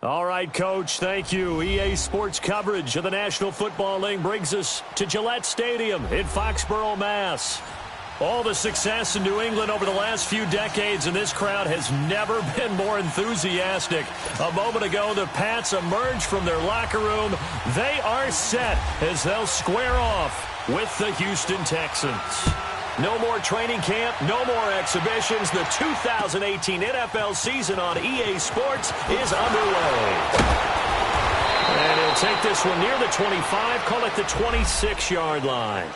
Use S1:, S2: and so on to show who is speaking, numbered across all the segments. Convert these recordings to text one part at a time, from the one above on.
S1: All right, Coach, thank you. EA Sports coverage of the National Football League brings us to Gillette Stadium in Foxborough, Mass. All the success in New England over the last few decades, and this crowd has never been more enthusiastic. A moment ago, the Pats emerged from their locker room. They are set as they'll square off with the Houston Texans. No more training camp, no more exhibitions. The 2018 NFL season on EA Sports is underway. And he'll take this one near the 25, call it the 26-yard line.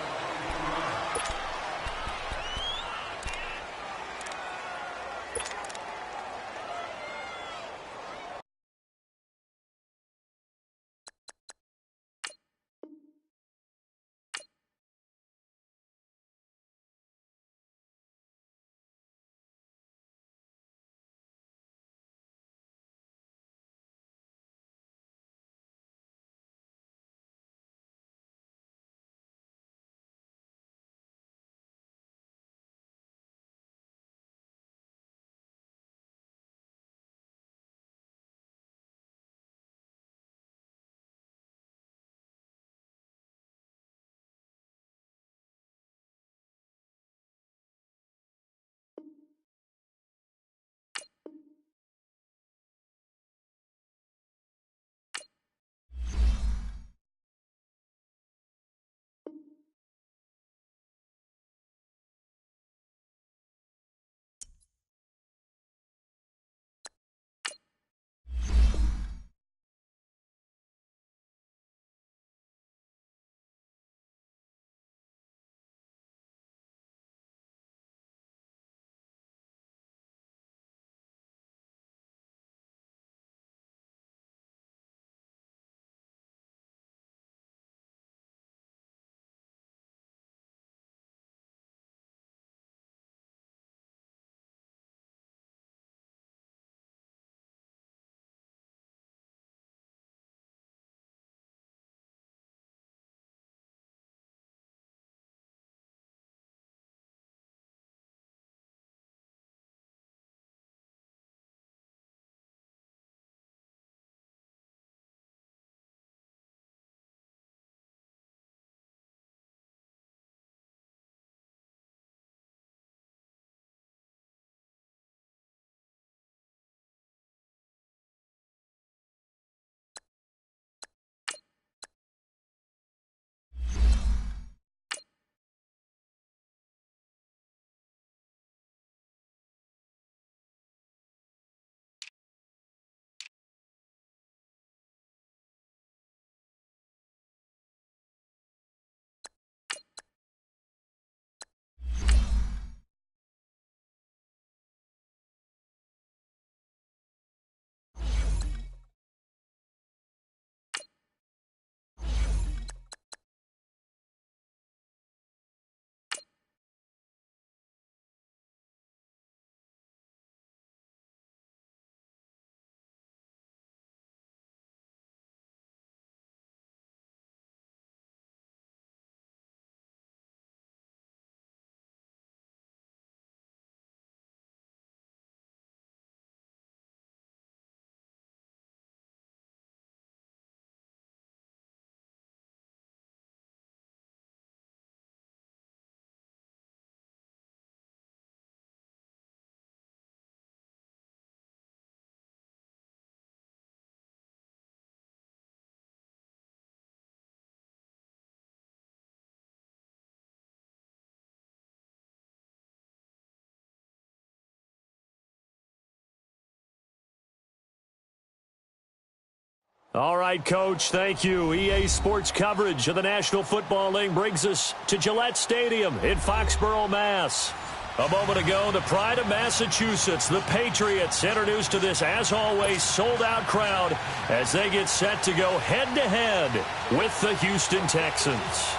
S1: All right, Coach, thank you. EA Sports coverage of the National Football League brings us to Gillette Stadium in Foxborough, Mass. A moment ago, the pride of Massachusetts, the Patriots, introduced to this, as always, sold-out crowd as they get set to go head-to-head with the Houston Texans.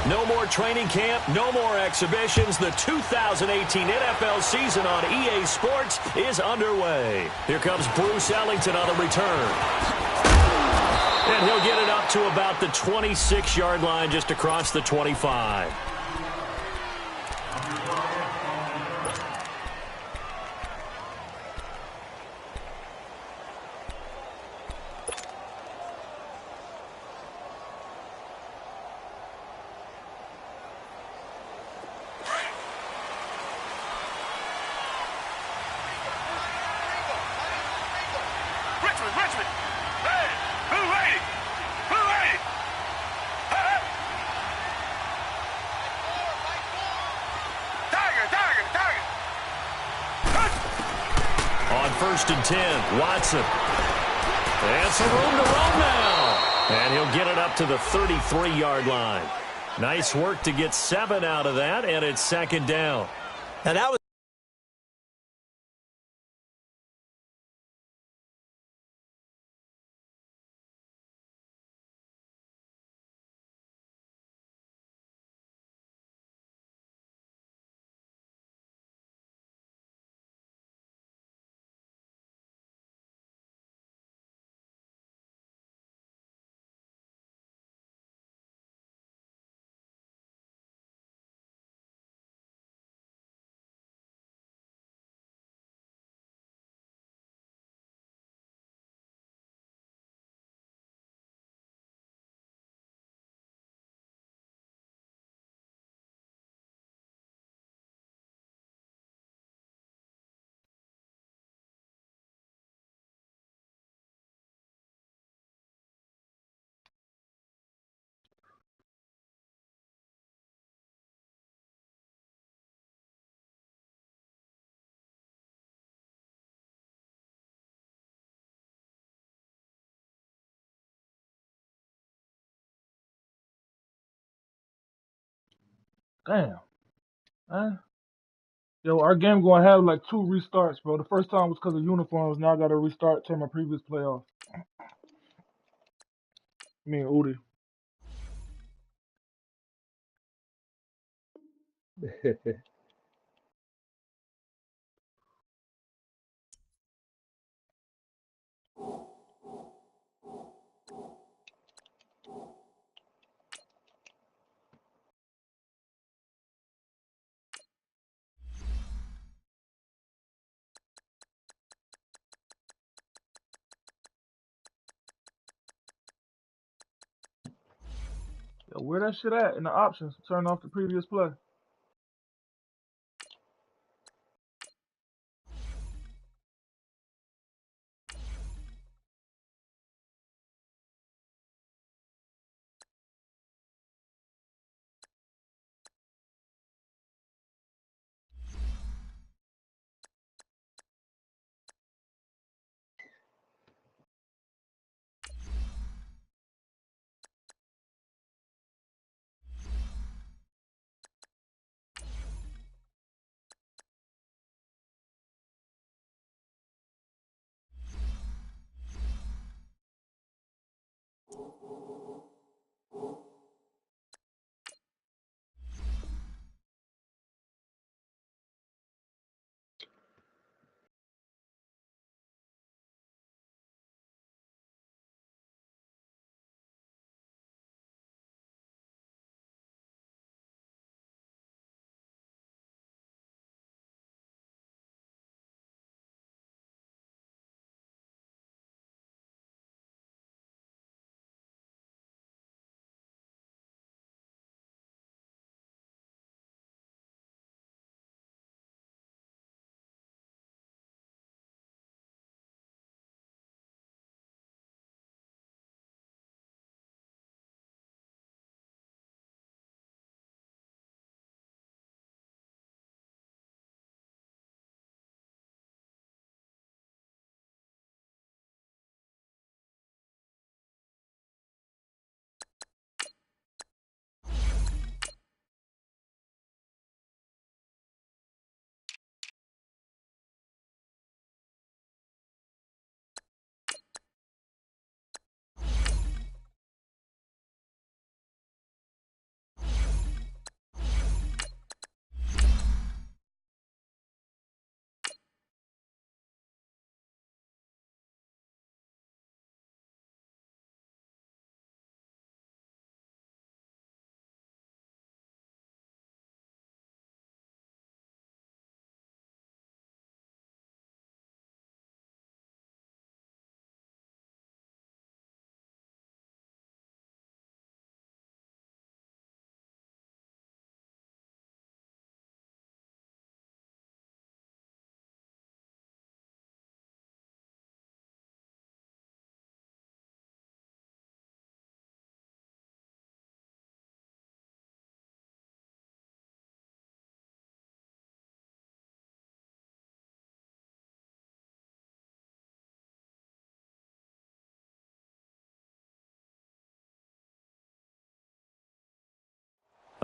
S1: No more training camp, no more exhibitions. The 2018 NFL season on EA Sports is underway. Here comes Bruce Ellington on the return. And he'll get it up to about the 26-yard line, just across the 25.
S2: Richmond. Hey, blue lady. Blue lady. Hey. Tiger, tiger, tiger.
S1: On 1st and 10, Watson. And some room to roam now. And he'll get it up to the 33-yard line. Nice work to get 7 out of that, and it's 2nd down.
S3: And that was
S4: Damn, man. Yo, our game gonna have like 2 restarts, bro. The first time was because of uniforms. Now I got to restart to my previous playoff. Me and Udi. Yo, where that shit at in the options? Turn off the previous play.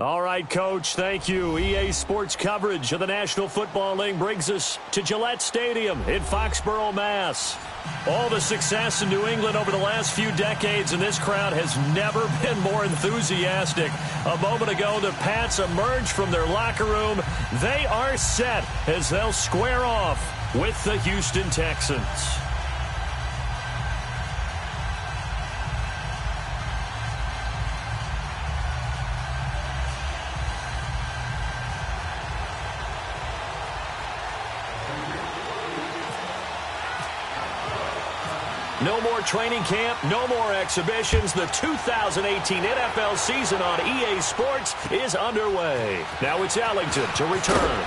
S1: All right, Coach, thank you. EA Sports coverage of the National Football League brings us to Gillette Stadium in Foxborough, Mass. All the success in New England over the last few decades, and this crowd has never been more enthusiastic. A moment ago, the Pats emerged from their locker room. They are set as they'll square off with the Houston Texans. No more training camp, no more exhibitions. The 2018 NFL season on EA Sports is underway. Now it's Ellington to return.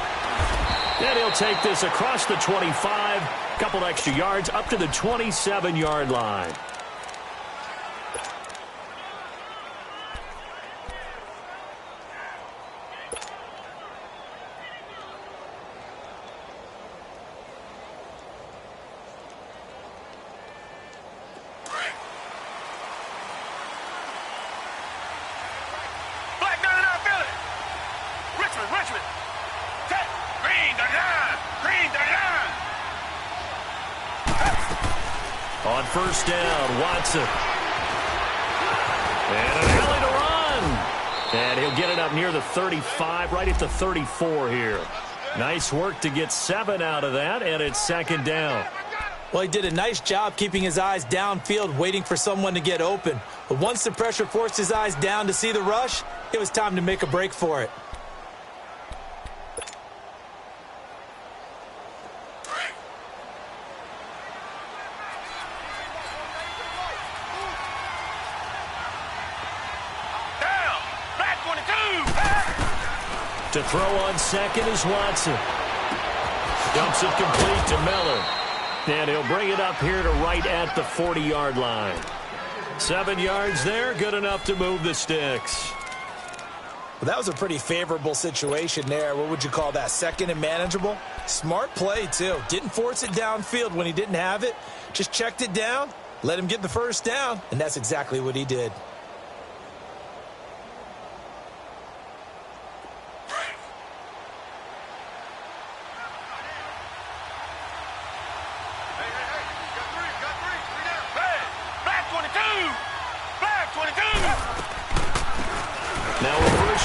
S1: And he'll take this across the 25, a couple extra yards up to the 27-yard line. On first down, Watson. And an alley to run. And he'll get it up near the 35, right at the 34 here. Nice work to get 7 out of that, and it's second down.
S3: Well, he did a nice job keeping his eyes downfield, waiting for someone to get open. But once the pressure forced his eyes down to see the rush, it was time to make a break for it.
S1: To throw on second is Watson. Dumps it complete to Miller. And he'll bring it up here to right at the 40-yard line. 7 yards there, good enough to move the sticks.
S3: Well, that was a pretty favorable situation there. What would you call that? Second and manageable? Smart play, too. Didn't force it downfield when he didn't have it. Just checked it down, let him get the first down, and that's exactly what he did.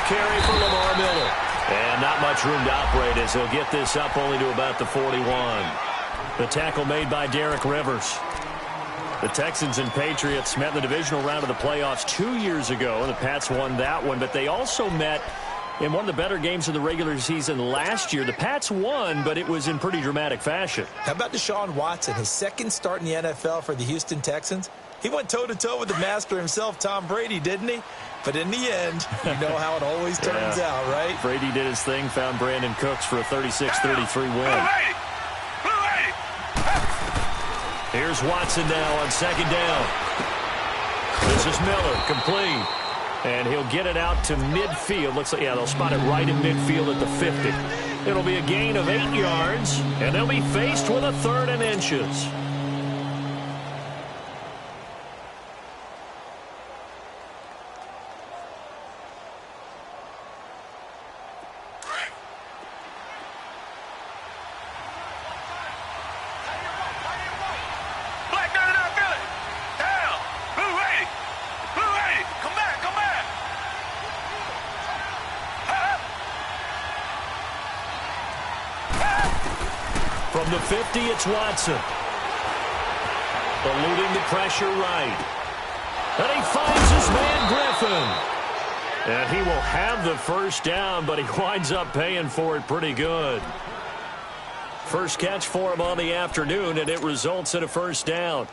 S1: Carry for Lamar Miller. And not much room to operate as he'll get this up only to about the 41. The tackle made by Derek Rivers. The Texans and Patriots met in the divisional round of the playoffs 2 years ago, and the Pats won that one. But they also met in one of the better games of the regular season last year. The Pats won, but it was in pretty dramatic fashion.
S3: How about Deshaun Watson, his second start in the NFL for the Houston Texans? He went toe-to-toe with the master himself, Tom Brady, didn't he? But in the end, you know how it always turns out, right?
S1: Brady did his thing, found Brandon Cooks for a 36-33 win. Here's Watson now on second down. This is Miller, complete. And he'll get it out to midfield. Looks like, yeah, they'll spot it right in midfield at the 50. It'll be a gain of 8 yards, and they'll be faced with a 3rd and inches. From the 50, it's Watson. Eluding the pressure right. And he finds his man Griffin. And he will have the first down, but he winds up paying for it pretty good. First catch for him on the afternoon, and it results in a first down.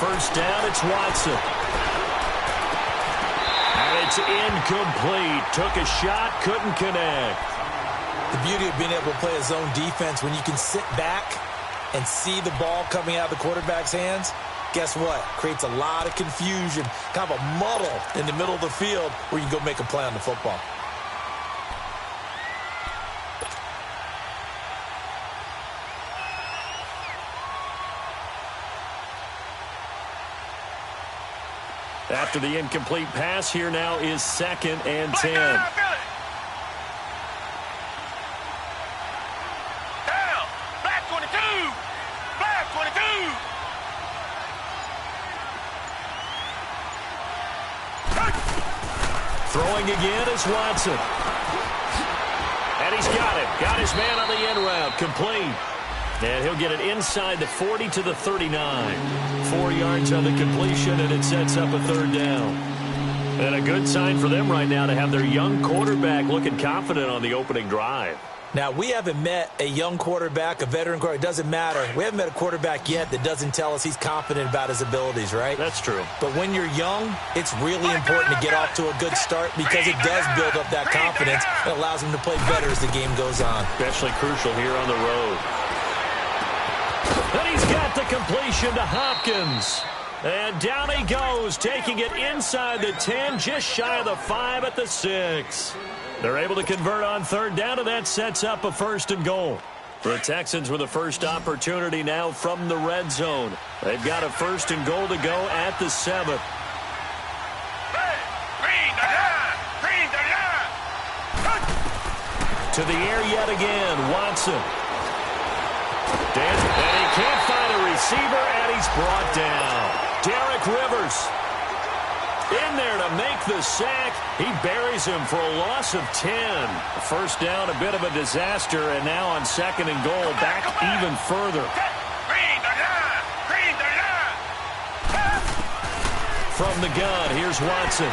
S1: First down, it's Watson. And it's incomplete. Took a shot, couldn't connect.
S3: The beauty of being able to play a zone defense when you can sit back and see the ball coming out of the quarterback's hands, guess what? Creates a lot of confusion, kind of a muddle in the middle of the field where you can go make a play on the football.
S1: After the incomplete pass, here now is 2nd and 10.
S2: Down, flag 22, flag 22.
S1: Throwing again is Watson. And he's got it. Got his man on the end route. Complete. And he'll get it inside the 40 to the 39. 4 yards on the completion, and it sets up a 3rd down. And a good sign for them right now to have their young quarterback looking confident on the opening drive.
S3: Now, we haven't met a young quarterback, a veteran quarterback. It doesn't matter. We haven't met a quarterback yet that doesn't tell us he's confident about his abilities, right?
S1: That's true.
S3: But when you're young, it's really important to get off to a good start because it does build up that confidence. It allows him to play better as the game goes on.
S1: Especially crucial here on the road. And he's got the completion to Hopkins. And down he goes, taking it inside the 10, just shy of the 5 at the 6. They're able to convert on 3rd down, and that sets up a 1st and goal. The Texans with the first opportunity now from the red zone. They've got a 1st and goal to go at the 7th. To the air yet again, Watson. And he can't find a receiver, and he's brought down. Derek Rivers in there to make the sack. He buries him for a loss of 10. A 1st down, a bit of a disaster, and now on 2nd and goal, back even further. From the gun, here's Watson.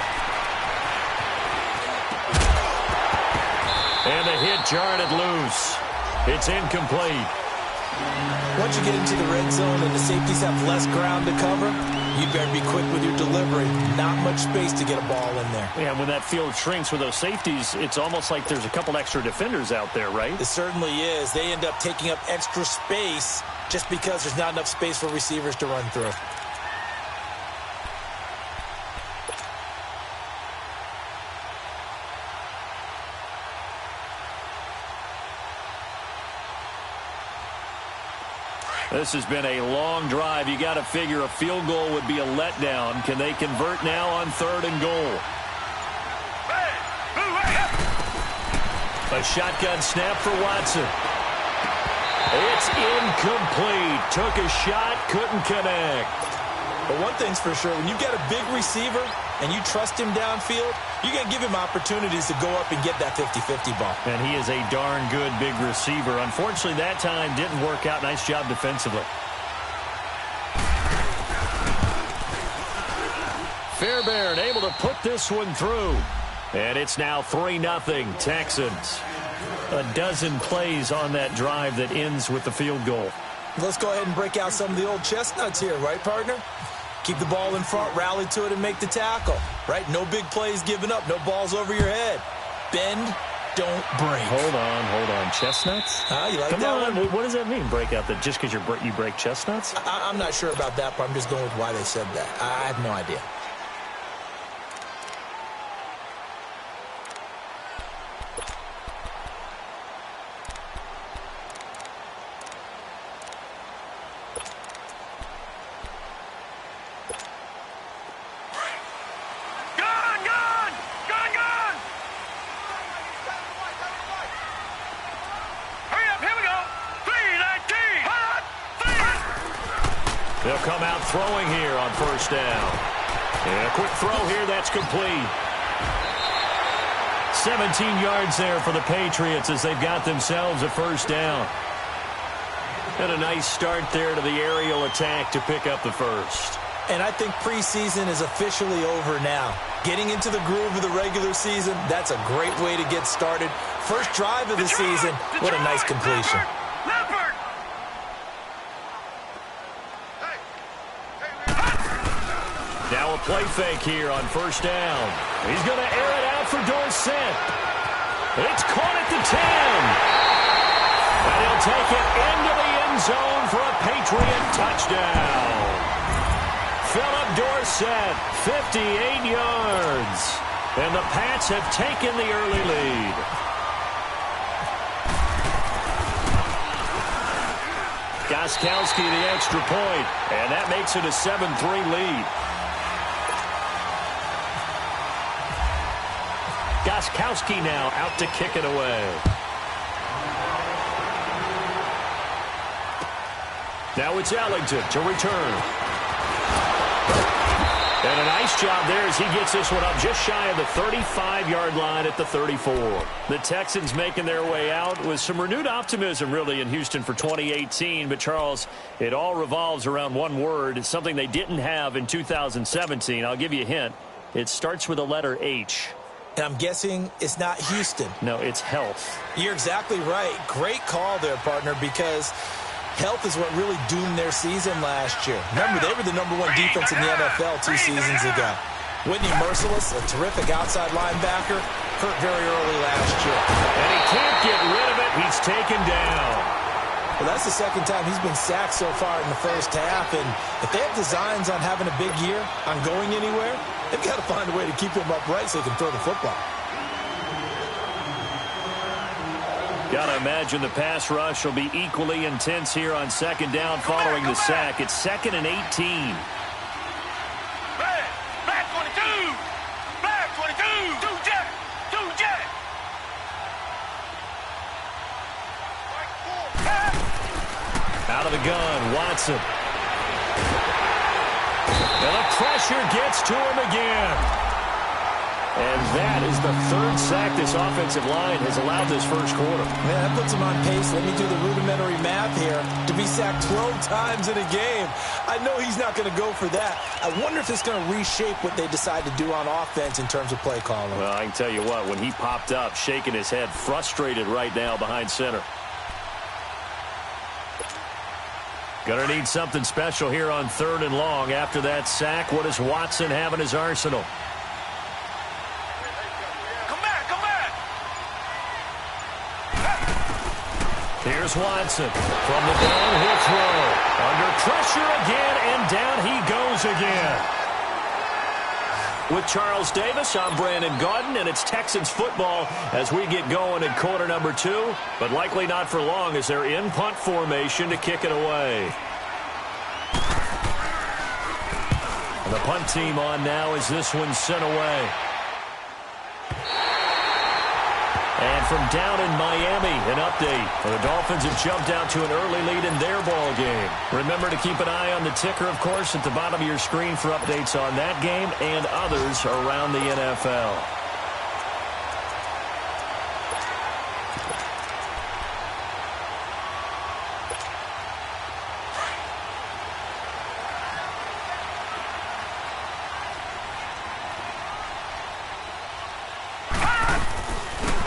S1: And the hit jarred it loose. It's incomplete.
S3: Once you get into the red zone and the safeties have less ground to cover, you better be quick with your delivery. Not much space to get a ball in there.
S1: Yeah, when that field shrinks with those safeties, it's almost like there's a couple extra defenders out there, right?
S3: It certainly is. They end up taking up extra space just because there's not enough space for receivers to run through.
S1: This has been a long drive. You got to figure a field goal would be a letdown. Can they convert now on 3rd and goal? A shotgun snap for Watson. It's incomplete. Took a shot, couldn't connect.
S3: But one thing's for sure, when you've got a big receiver and you trust him downfield, you're going to give him opportunities to go up and get that 50-50 ball.
S1: And he is a darn good big receiver. Unfortunately, that time didn't work out. Nice job defensively. Fairbairn able to put this one through. And it's now 3-0 Texans. A dozen plays on that drive that ends with the field goal.
S3: Let's go ahead and break out some of the old chestnuts here, right, partner? Keep the ball in front, rally to it, and make the tackle, right? No big plays given up, no balls over your head. Bend, don't break.
S1: Hold on. Chestnuts?
S3: You like
S1: Come
S3: that
S1: on.
S3: one?
S1: What does that mean, break out? That just because you break chestnuts?
S3: I'm not sure about that, but I'm just going with why they said that. I have no idea.
S1: They'll come out throwing here on 1st down. And a quick throw here, that's complete. 17 yards there for the Patriots as they've got themselves a 1st down. And a nice start there to the aerial attack to pick up the 1st.
S3: And I think preseason is officially over now. Getting into the groove of the regular season, that's a great way to get started. First drive of the season, what a nice completion.
S1: Now a play fake here on 1st down. He's going to air it out for Dorsett. It's caught at the 10. And he'll take it into the end zone for a Patriot touchdown. Philip Dorsett, 58 yards. And the Pats have taken the early lead. Gostkowski the extra point, and that makes it a 7-3 lead. Gostkowski now out to kick it away. Now it's Ellington to return. And a nice job there as he gets this one up just shy of the 35-yard line at the 34. The Texans making their way out with some renewed optimism, really, in Houston for 2018. But, Charles, it all revolves around one word. It's something they didn't have in 2017. I'll give you a hint. It starts with the letter H.
S3: And I'm guessing it's not Houston.
S1: No, it's health.
S3: You're exactly right. Great call there, partner, because health is what really doomed their season last year. Remember, they were the #1 defense in the NFL 2 seasons ago. Whitney Merciless, a terrific outside linebacker, hurt very early last year.
S1: And he can't get rid of it. He's taken down.
S3: Well, that's the second time he's been sacked so far in the first half. And if they have designs on having a big year, on going anywhere, they've got to find a way to keep him upright so he can throw the football.
S1: Got to imagine the pass rush will be equally intense here on second down following the sack. It's 2nd and 18.
S2: Black 22. Black 22. Two jet.
S1: Out of the gun, Watson. And the pressure gets to him again. And that is the 3rd sack this offensive line has allowed this first quarter.
S3: Man, that puts him on pace. Let me do the rudimentary math here. To be sacked 12 times in a game. I know he's not going to go for that. I wonder if it's going to reshape what they decide to do on offense in terms of play calling.
S1: Well, I can tell you what, when he popped up, shaking his head, frustrated right now behind center. Gonna need something special here on 3rd and long. After that sack, what does Watson have in his arsenal? Here's Watson from the downhill throw. Under pressure again, and down he goes again. With Charles Davis, I'm Brandon Gaudin, and it's Texans football as we get going in quarter number 2, but likely not for long as they're in punt formation to kick it away. And the punt team on now as this one's sent away. And from down in Miami, an update. The Dolphins have jumped out to an early lead in their ball game. Remember to keep an eye on the ticker, of course, at the bottom of your screen for updates on that game and others around the NFL.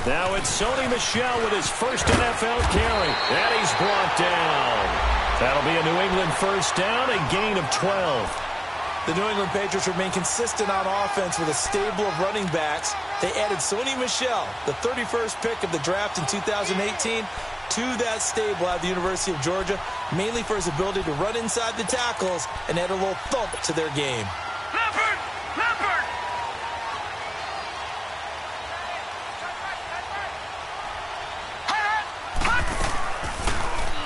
S1: Now it's Sony Michel with his first NFL carry. And he's brought down. That'll be a New England first down, a gain of 12.
S3: The New England Patriots remain consistent on offense with a stable of running backs. They added Sony Michel, the 31st pick of the draft in 2018, to that stable at the University of Georgia, mainly for his ability to run inside the tackles and add a little thump to their game.
S2: Leopard! Leopard!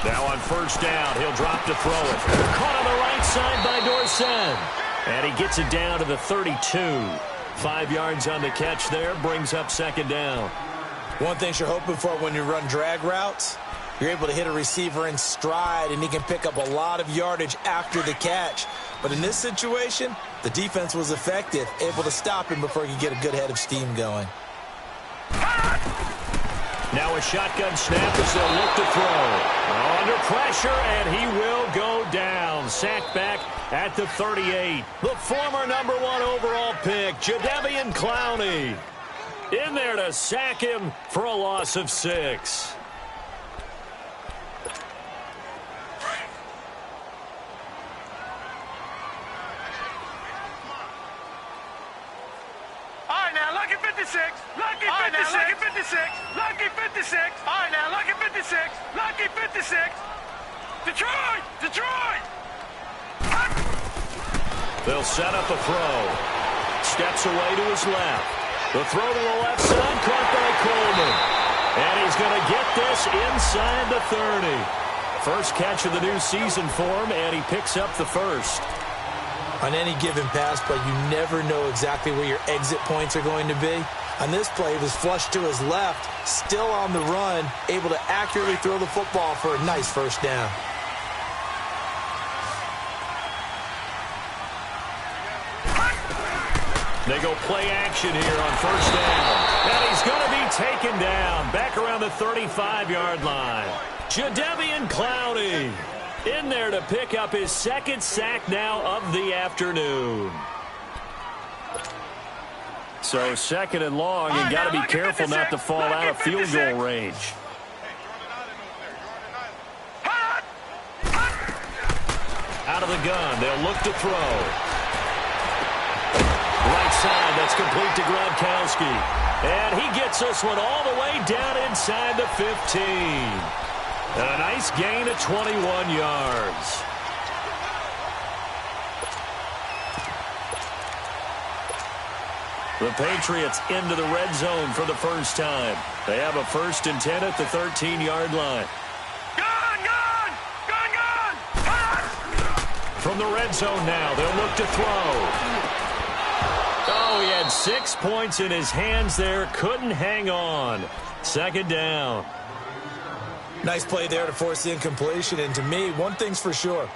S1: Now on first down, he'll drop to throw it. Caught on the right side by Dorsett. And he gets it down to the 32. 5 yards on the catch there, brings up second down.
S3: One thing you're hoping for when you run drag routes, you're able to hit a receiver in stride, and he can pick up a lot of yardage after the catch. But in this situation, the defense was effective, able to stop him before he could get a good head of steam going.
S1: Now a shotgun snap as they'll look to throw. Under pressure, and he will go down. Sacked back at the 38. The former #1 overall pick, Jadeveon Clowney, in there to sack him for a loss of 6.
S2: All right, now look at 56. 56. Lucky 56. Lucky 56. Lucky 56. All right, now, lucky 56. Lucky 56. Detroit! Detroit!
S1: They'll set up a throw. Steps away to his left. The throw to the left side, caught by Coleman. And he's going to get this inside the 30. First catch of the new season for him, and he picks up the first.
S3: On any given pass play, you never know exactly where your exit points are going to be. On this play, it was flushed to his left, still on the run, able to accurately throw the football for a nice first down.
S1: They go play action here on first down. And he's going to be taken down back around the 35-yard line. Jadeveon Clowney in there to pick up his second sack now of the afternoon. So second and long, you got to be careful not to fall out of field goal range. Out of the gun, they'll look to throw. Right side, that's complete to Gronkowski. And he gets this one all the way down inside the 15. A nice gain of 21 yards. The Patriots into the red zone for the first time. They have a 1st and 10 at the 13-yard line. From the red zone now, they'll look to throw. Oh, he had 6 points in his hands there. Couldn't hang on. Second down.
S3: Nice play there to force the incompletion. And to me, one thing's for sure.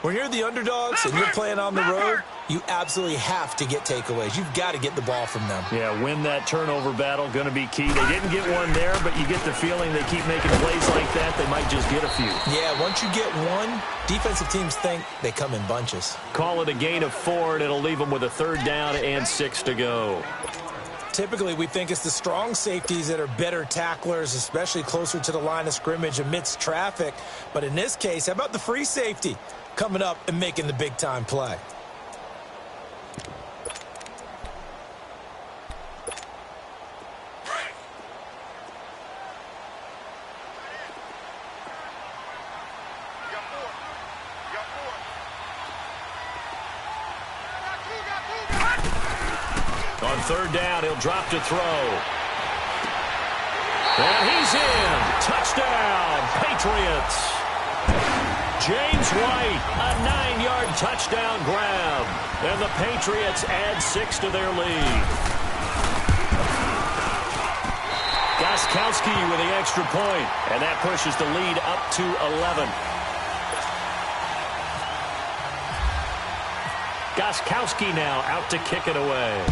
S3: When you're the underdogs and you're playing on the road, you absolutely have to get takeaways. You've got to get the ball from them.
S1: Yeah, win that turnover battle, going to be key. They didn't get one there, but you get the feeling they keep making plays like that, they might just get a few.
S3: Yeah, once you get one, defensive teams think they come in bunches.
S1: Call it a gain of 4, and it'll leave them with a 3rd down and 6 to go.
S3: Typically, we think it's the strong safeties that are better tacklers, especially closer to the line of scrimmage amidst traffic. But in this case, how about the free safety coming up and making the big-time play?
S1: On 3rd down, he'll drop to throw. And he's in. Touchdown, Patriots. James White, a 9-yard touchdown grab. And the Patriots add 6 to their lead. Gostkowski with the extra point, and that pushes the lead up to 11. Gostkowski now out to kick it away.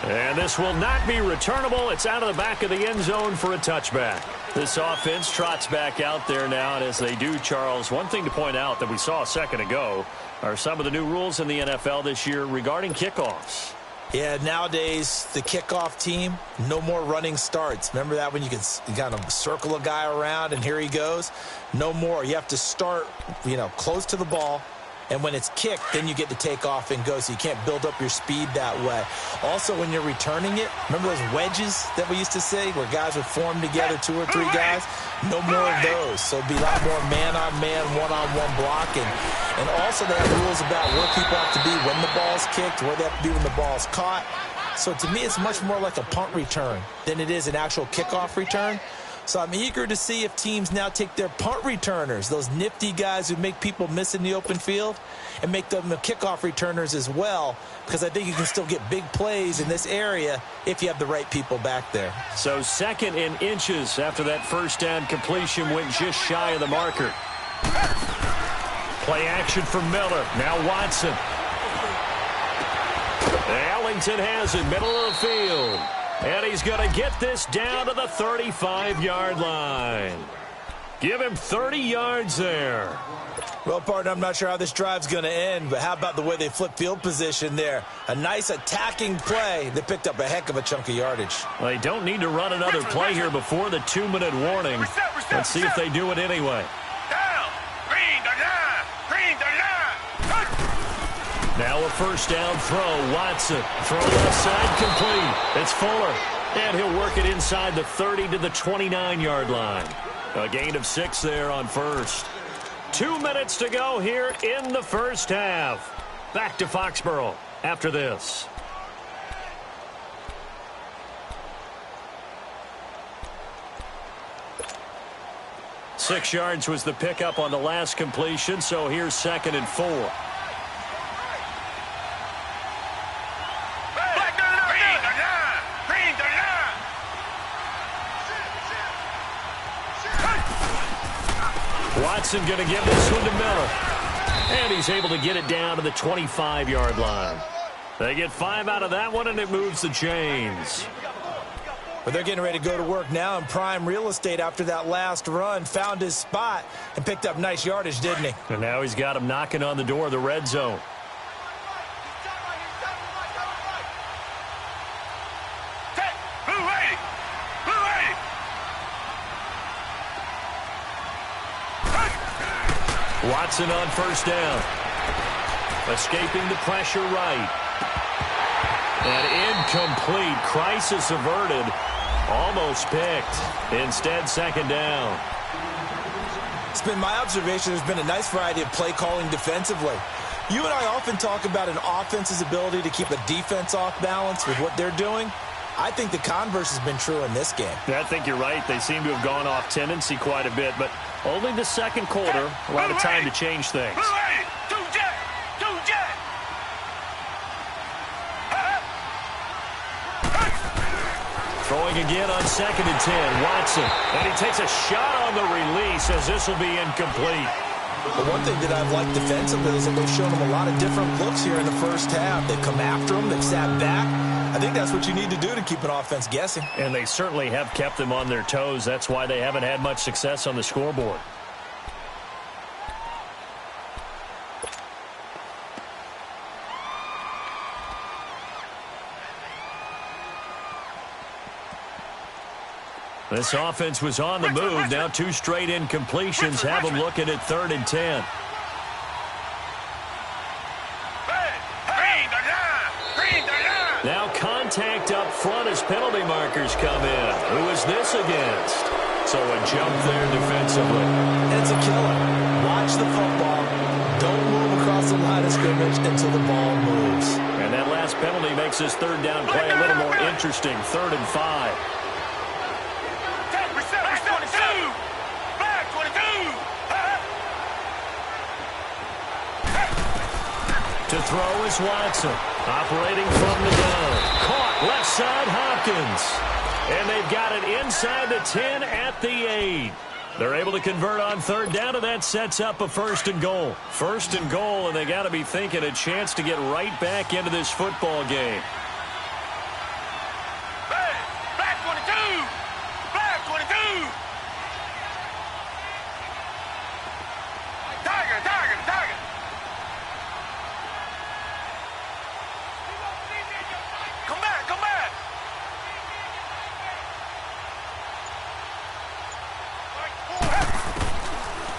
S1: And this will not be returnable. It's out of the back of the end zone for a touchback. This offense trots back out there now, and as they do, Charles, one thing to point out that we saw a second ago are some of the new rules in the NFL this year regarding kickoffs.
S3: Yeah, nowadays, the kickoff team, no more running starts. Remember that when you could kind of circle a guy around and here he goes? No more. You have to start, close to the ball. And when it's kicked, then you get to take off and go, so you can't build up your speed that way. Also, when you're returning it, remember those wedges that we used to say where guys would form together, 2 or 3 guys? No more of those. So it'll be a lot more man-on-man, one-on-one blocking. And also they have rules about where people have to be when the ball's kicked, where they have to be when the ball's caught. So to me, it's much more like a punt return than it is an actual kickoff return. So I'm eager to see if teams now take their punt returners, those nifty guys who make people miss in the open field, and make them the kickoff returners as well, because I think you can still get big plays in this area if you have the right people back there.
S1: So 2nd and inches after that first down completion went just shy of the marker. Play action for Miller. Now Watson. Ellington has it, middle of the field. And he's going to get this down to the 35-yard line. Give him 30 yards there.
S3: Well, partner, I'm not sure how this drive's going to end, but how about the way they flip field position there? A nice attacking play. They picked up a heck of a chunk of yardage.
S1: Well, they don't need to run another play here before the 2-minute warning. Let's see if they do it anyway. Now a first down throw. Watson throwing left side, complete. It's Fuller. And he'll work it inside the 30 to the 29-yard line. A gain of 6 there on first. 2 minutes to go here in the first half. Back to Foxborough after this. Six yards was the pickup on the last completion, so here's 2nd and 4. Watson going to give this one to Miller. And he's able to get it down to the 25-yard line. They get 5 out of that one, and it moves the chains.
S3: But they're getting ready to go to work now in prime real estate after that last run. Found his spot and picked up nice yardage, didn't he?
S1: And now he's got him knocking on the door of the red zone. Watson on first down. Escaping the pressure right. And incomplete. Crisis averted. Almost picked. Instead, 2nd down.
S3: It's been my observation there's been a nice variety of play calling defensively. You and I often talk about an offense's ability to keep a defense off balance with what they're doing. I think the converse has been true in this game.
S1: I think you're right. They seem to have gone off tendency quite a bit, but only the second quarter. A lot of time to change things. Throwing again on 2nd and 10. Watson. And he takes a shot on the release as this will be incomplete.
S3: The one thing that I've liked defensively is that they've shown him a lot of different looks here in the first half. They've come after him. They've sat back. I think that's what you need to do to keep an offense guessing.
S1: And they certainly have kept them on their toes. That's why they haven't had much success on the scoreboard. This offense was on the move. Now 2 straight incompletions have them looking at 3rd and 10. Now contact up front as penalty markers come in. Who is this against? So a jump there defensively.
S3: It's a killer. Watch the football. Don't move across the line of scrimmage until the ball moves.
S1: And that last penalty makes this 3rd down play a little more interesting. 3rd and 5. To throw is Watson. Operating from the gun. Caught left side Hopkins. And they've got it inside the 10 at the 8. They're able to convert on 3rd down, and that sets up a 1st and goal. 1st and goal, and they got to be thinking a chance to get right back into this football game.
S2: Black 22! Black 22! Tiger! Come back!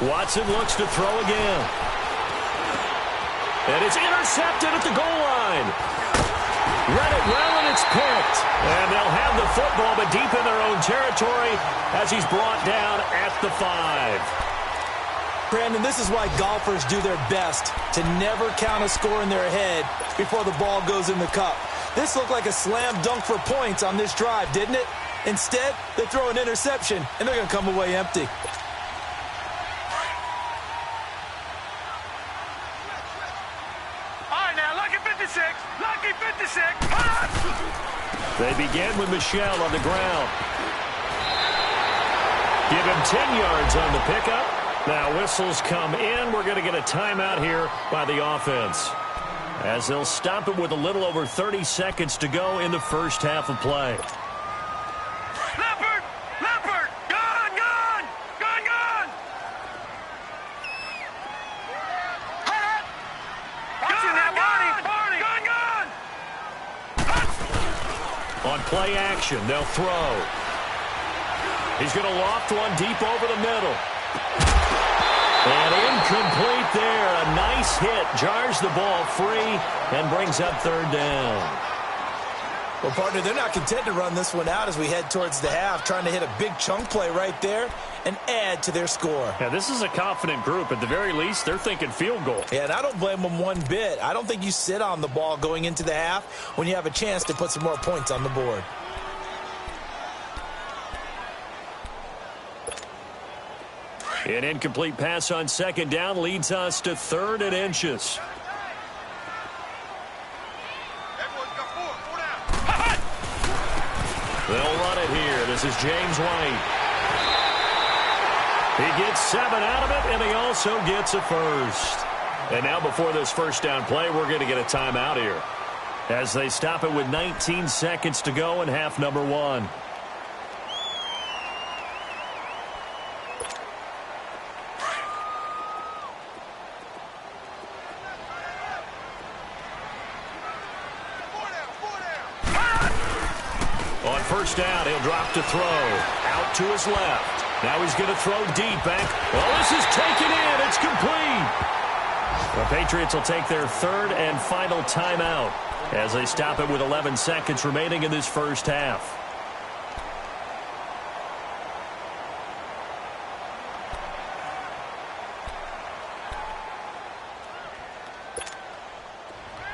S1: Watson looks to throw again. And it's intercepted at the goal line. Read it well, and it's picked. And they'll have the football, but deep in their own territory as he's brought down at the 5.
S3: Brandon, this is why golfers do their best to never count a score in their head before the ball goes in the cup. This looked like a slam dunk for points on this drive, didn't it? Instead, they throw an interception, and they're going to come away empty.
S2: All right, now, lucky 56. Lucky 56.
S1: They begin with Michel on the ground. Give him 10 yards on the pickup. Now whistles come in. We're going to get a timeout here by the offense, as they'll stop it with a little over 30 seconds to go in the first half of play.
S2: Leopard! Gun! Watching that, Barney!
S1: On play action, they'll throw. He's going to loft one deep over the middle. And incomplete there. A nice hit. Jars the ball free and brings up third down.
S3: Well, partner, they're not content to run this one out as we head towards the half, trying to hit a big chunk play right there and add to their score.
S1: Yeah, this is a confident group. At the very least, they're thinking field goal.
S3: Yeah, and I don't blame them one bit. I don't think you sit on the ball going into the half when you have a chance to put some more points on the board.
S1: An incomplete pass on second down leads us to 3rd and inches. They'll run it here. This is James White. He gets 7 out of it, and he also gets a first. And now before this first down play, we're going to get a timeout here as they stop it with 19 seconds to go in half number 1. On first down, he'll drop to throw. Out to his left. Now he's going to throw deep back. Oh, this is taken in. It's complete. The Patriots will take their 3rd and final timeout as they stop it with 11 seconds remaining in this first half.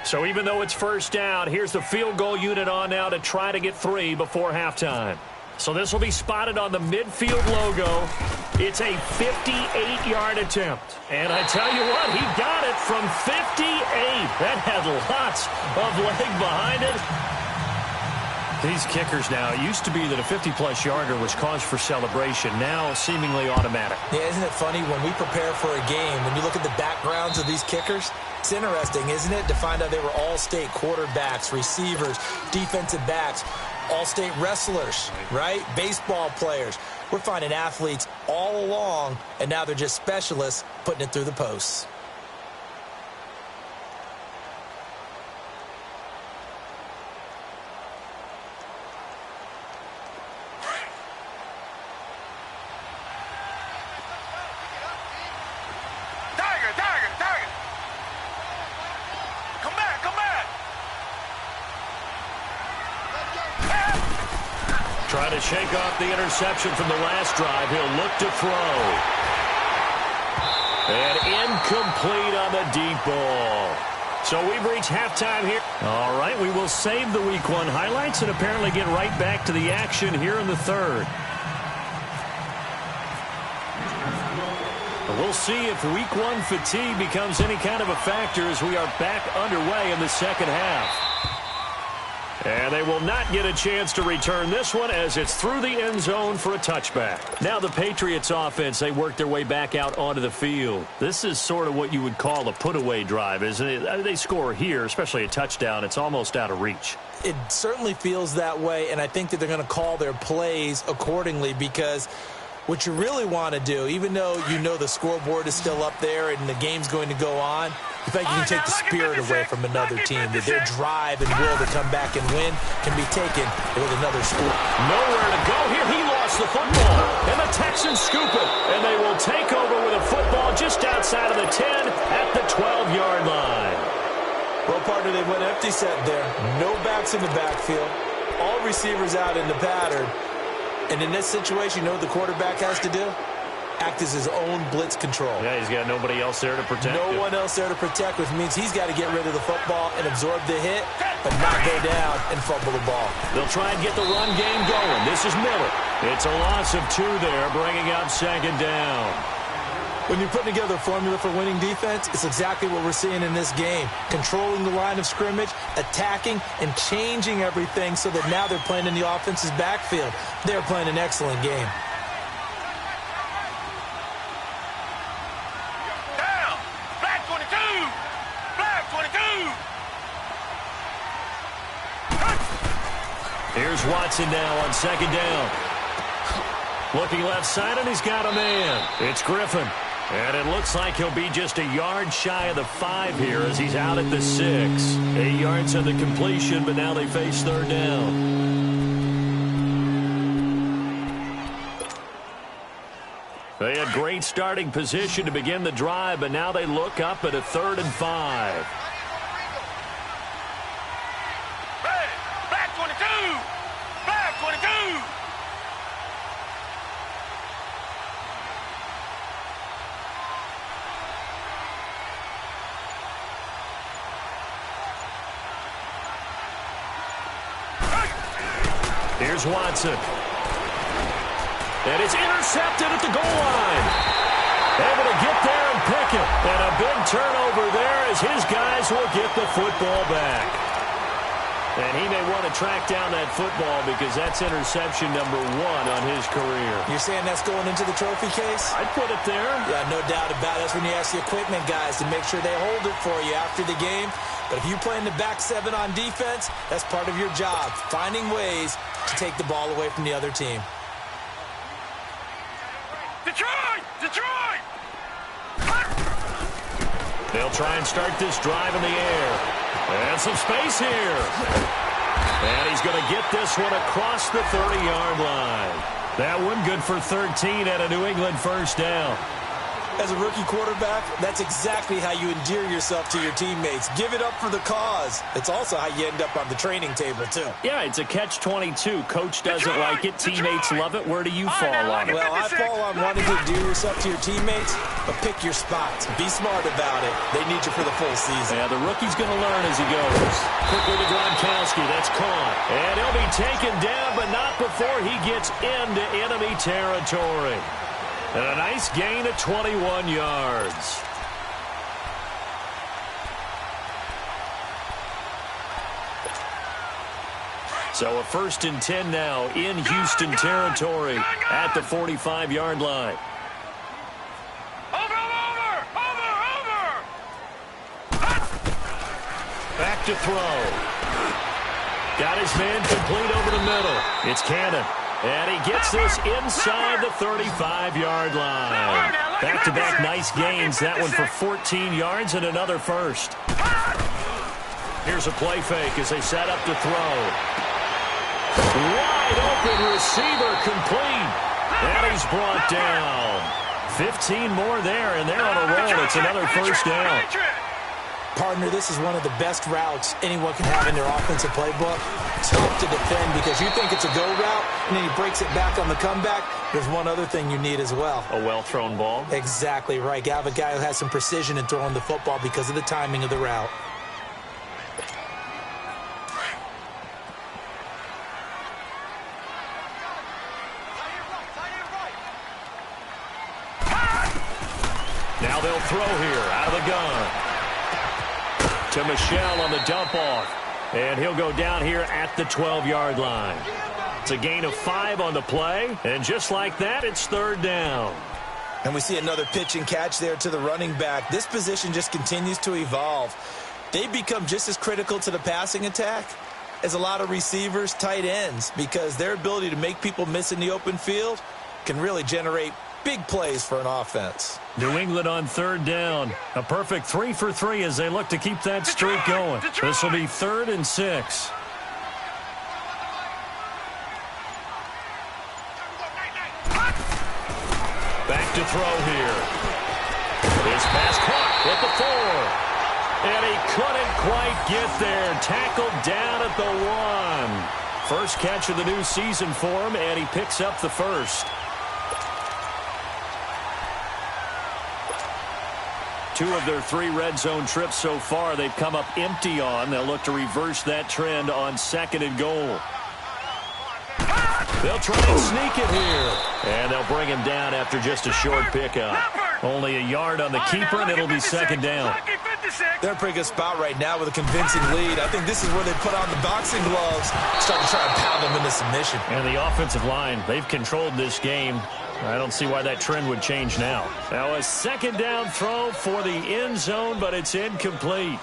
S1: So even though it's first down, here's the field goal unit on now to try to get 3 before halftime. So this will be spotted on the midfield logo. It's a 58-yard attempt. And I tell you what, he got it from 58. That had lots of leg behind it. These kickers now, it used to be that a 50-plus yarder was cause for celebration. Now seemingly automatic.
S3: Yeah, isn't it funny when we prepare for a game, when you look at the backgrounds of these kickers, it's interesting, isn't it, to find out they were all-state quarterbacks, receivers, defensive backs, all-state wrestlers, right? Baseball players. We're finding athletes all along, and now they're just specialists putting it through the posts.
S1: Trying to shake off the interception from the last drive. He'll look to throw. And incomplete on the deep ball. So we've reached halftime here. All right, we will save the Week 1 highlights and apparently get right back to the action here in the 3rd. We'll see if Week 1 fatigue becomes any kind of a factor as we are back underway in the second half. And they will not get a chance to return this one as it's through the end zone for a touchback. Now the Patriots offense, they work their way back out onto the field. This is sort of what you would call a put-away drive, isn't it? They score here, especially a touchdown. It's almost out of reach.
S3: It certainly feels that way, and I think that they're going to call their plays accordingly because what you really want to do, even though you know the scoreboard is still up there and the game's going to go on, in fact, you can take the spirit away from another team, that their drive and will to come back and win can be taken with another score.
S1: Nowhere to go here. He lost the football, and the Texans scoop it, and they will take over with a football just outside of the 10 at the 12-yard line.
S3: Well, partner, they went empty set there. No backs in the backfield. All receivers out in the pattern. And in this situation, you know what the quarterback has to do? Act as his own blitz control.
S1: Yeah, he's got nobody else there to protect him.
S3: No one else there to protect, which means he's got to get rid of the football and absorb the hit, but not go down and fumble the ball.
S1: They'll try and get the run game going. This is Miller. It's a loss of 2 there, bringing up second down.
S3: When you're putting together a formula for winning defense, it's exactly what we're seeing in this game. Controlling the line of scrimmage, attacking, and changing everything so that now they're playing in the offense's backfield. They're playing an excellent game.
S2: Down! Flag 22! Flag 22!
S1: Here's Watson now on second down. Looking left side, and he's got a man. It's Griffin. And it looks like he'll be just a yard shy of the 5 here as he's out at the 6. 8 yards on the completion, but now they face third down. They had great starting position to begin the drive, but now they look up at a 3rd and 5.
S2: Hey, back 22! Back 22!
S1: Here's Watson. And it's intercepted at the goal line. Able to get there and pick it. And a big turnover there as his guys will get the football back. And he may want to track down that football because that's interception number 1 on his career.
S3: You're saying that's going into the trophy case?
S1: I'd put it there.
S3: Yeah, no doubt about it. That's when you ask the equipment guys to make sure they hold it for you after the game. But if you play in the back 7 on defense, that's part of your job, finding ways to take the ball away from the other team.
S2: Detroit! Detroit!
S1: They'll try and start this drive in the air. And some space here. And he's going to get this one across the 30-yard line. That one good for 13 at a New England first down.
S3: As a rookie quarterback, that's exactly how you endear yourself to your teammates. Give it up for the cause. It's also how you end up on the training table, too.
S1: Yeah, it's a catch-22. Coach doesn't like it. Teammates love it. Where do you fall on it?
S3: Well, I fall on wanting to endear yourself to your teammates, but pick your spots. Be smart about it. They need you for the full season.
S1: Yeah, the rookie's going to learn as he goes. Quickly to Gronkowski. That's caught. And he'll be taken down, but not before he gets into enemy territory. And a nice gain of 21 yards. So a 1st and 10 now in Houston territory at the 45-yard line.
S2: Over!
S1: Back to throw. Got his man complete over the middle. It's Cannon. And he gets this inside the 35-yard line. Back-to-back nice gains. That one for 14 yards and another first. Here's a play fake as they set up to throw. Wide open receiver complete. And he's brought down. 15 more there, and they're on a roll. It's another first down.
S3: Partner, this is one of the best routes anyone can have in their offensive playbook. Tough to defend because you think it's a go route, and then he breaks it back on the comeback. There's one other thing you need as well.
S1: A well-thrown ball.
S3: Exactly right. You have a guy who has some precision in throwing the football because of the timing of the route.
S1: Now they'll throw here out of the gun. To Michel on the dump-off. And he'll go down here at the 12-yard line. It's a gain of 5 on the play. And just like that, it's 3rd down.
S3: And we see another pitch and catch there to the running back. This position just continues to evolve. They become just as critical to the passing attack as a lot of receivers, tight ends, because their ability to make people miss in the open field can really generate big plays for an offense.
S1: New England on 3rd down. A perfect 3 for 3 as they look to keep that streak going. This will be 3rd and 6. Back to throw here. His pass caught at the 4. And he couldn't quite get there. Tackled down at the 1. First catch of the new season for him, and he picks up the first. 2 of their 3 red zone trips so far they've come up empty on. They'll look to reverse that trend on 2nd and goal. They'll try and sneak it here. And they'll bring him down after just a short pickup. Only a yard on the keeper, and it'll be 2nd down.
S3: They're in a pretty good spot right now with a convincing lead. I think this is where they put on the boxing gloves, start to try and pound them into submission.
S1: And the offensive line, they've controlled this game. I don't see why that trend would change now. Now a 2nd down throw for the end zone, but it's incomplete.